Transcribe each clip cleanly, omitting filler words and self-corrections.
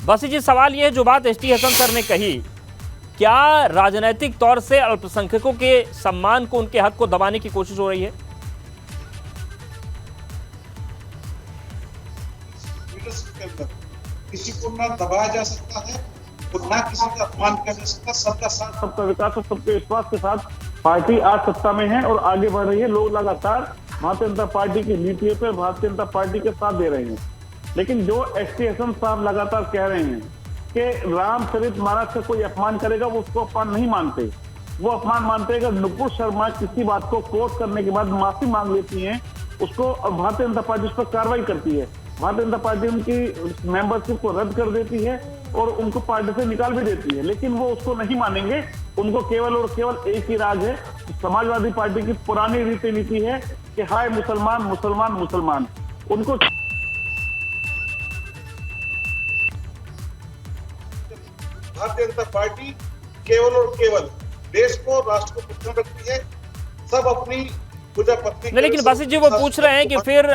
बस जी सवाल ये है, जो बात एसटी हसन सर ने कही, क्या राजनीतिक तौर से अल्पसंख्यकों के सम्मान को, उनके हक को दबाने की कोशिश हो रही है? किसी को ना दबाया जा सकता है और ना किसी का अपमान किया जा सकता। सबका साथ, सबका विकास और सबके विश्वास के साथ पार्टी आज सत्ता में है और आगे बढ़ रही है। लोग लगातार भारतीय जनता पार्टी की नीतियों पर भारतीय जनता पार्टी के साथ दे रहे हैं। लेकिन जो एसटी हसन साहब लगातार कह रहे हैं कि रामचरितमानस का कोई अपमान करेगा, वो उसको अपमान नहीं मानते। वो अपमान मानते हैं कि नुपुर शर्मा किसी बात को कोट करने के बाद माफी मांग लेती हैं, उसको भारतीय जनता पार्टी उस पर कार्रवाई करती है। भारतीय जनता पार्टी उनकी मेंबरशिप को रद्द कर देती है और उनको पार्टी से निकाल भी देती है। लेकिन वो उसको नहीं मानेंगे। उनको केवल और केवल एक ही राज है, समाजवादी पार्टी की पुरानी रीति नीति है कि हाय मुसलमान मुसलमान मुसलमान। उनको भारतीय जनता पार्टी केवल और केवल देश को, राष्ट्र को प्रथम रखती है। सब अपनी पूजा पत्नी। लेकिन बासित जी वो पूछ रहे हैं कि फिर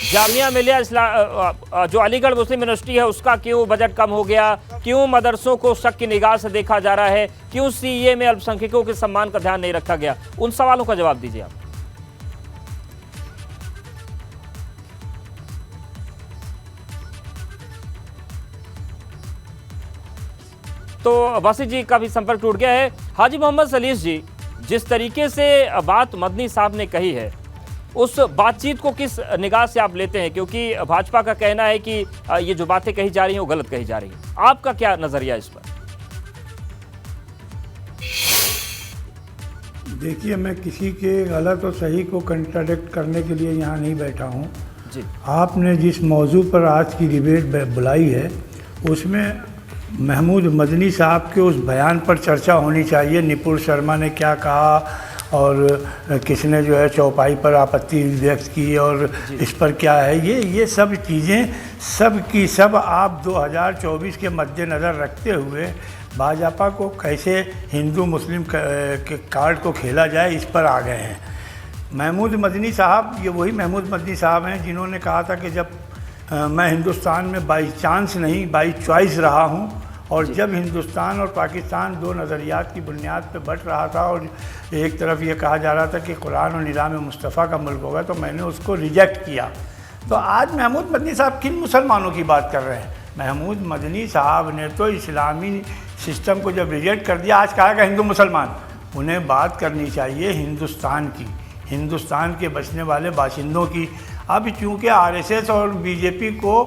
जामिया मिलिया जो अलीगढ़ मुस्लिम यूनिवर्सिटी है उसका क्यों बजट कम हो गया, क्यों मदरसों को शक की निगाह से देखा जा रहा है, क्यों सीए में अल्पसंख्यकों के सम्मान का ध्यान नहीं रखा गया? उन सवालों का जवाब दीजिए आप। तो बासित जी का भी संपर्क टूट गया है। हाजी मोहम्मद सलीस जी, जिस तरीके से बात मदनी साहब ने कही है, उस बातचीत को किस निगाह से आप लेते हैं? क्योंकि भाजपा का कहना है कि ये जो बातें कही जा रही हैं वो गलत कही जा रही हैं। आपका क्या नजरिया इस पर? देखिए, मैं किसी के गलत और सही को कंट्राडिक्ट करने के लिए यहाँ नहीं बैठा हूँ जी। आपने जिस मौजू पर आज की डिबेट बुलाई है उसमें महमूद मदनी साहब के उस बयान पर चर्चा होनी चाहिए। नुपुर शर्मा ने क्या कहा और किसने जो है चौपाई पर आपत्ति व्यक्त की और इस पर क्या है, ये सब चीज़ें सब की सब आप 2024 के मद्देनज़र रखते हुए भाजपा को कैसे हिंदू मुस्लिम के कार्ड को खेला जाए, इस पर आ गए हैं। महमूद मदनी साहब, ये वही महमूद मदनी साहब हैं जिन्होंने कहा था कि जब मैं हिंदुस्तान में बाई चांस नहीं बाई चॉइस रहा हूँ, और जब हिंदुस्तान और पाकिस्तान दो नज़रियात की बुनियाद पर बंट रहा था और एक तरफ ये कहा जा रहा था कि कुरान और निज़ाम मुस्तफ़ा का मुल्क होगा, तो मैंने उसको रिजेक्ट किया। तो आज महमूद मदनी साहब किन मुसलमानों की बात कर रहे हैं? महमूद मदनी साहब ने तो इस्लामी सिस्टम को जब रिजेक्ट कर दिया, आज कहा कि हिंदू मुसलमान। उन्हें बात करनी चाहिए हिंदुस्तान की, हिंदुस्तान के बसने वाले बाशिंदों की। अब चूँकि आरएसएस और बीजेपी को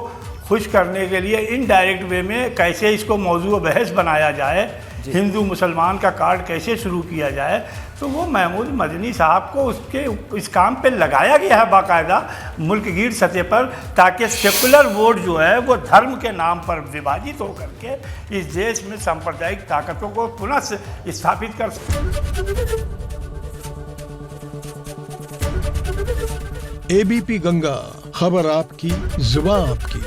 खुश करने के लिए इनडायरेक्ट वे में कैसे इसको मौजूद बहस बनाया जाए, हिंदू मुसलमान का कार्ड कैसे शुरू किया जाए, तो वो महमूद मदनी साहब को उसके इस काम पे लगाया गया है बाकायदा मुल्कगीर सतह पर, ताकि सेकुलर वोट जो है वो धर्म के नाम पर विभाजित होकर के इस देश में सांप्रदायिक ताकतों को पुनः स्थापित कर सके। एबीपी गंगा, खबर आपकी, जुबान आपकी।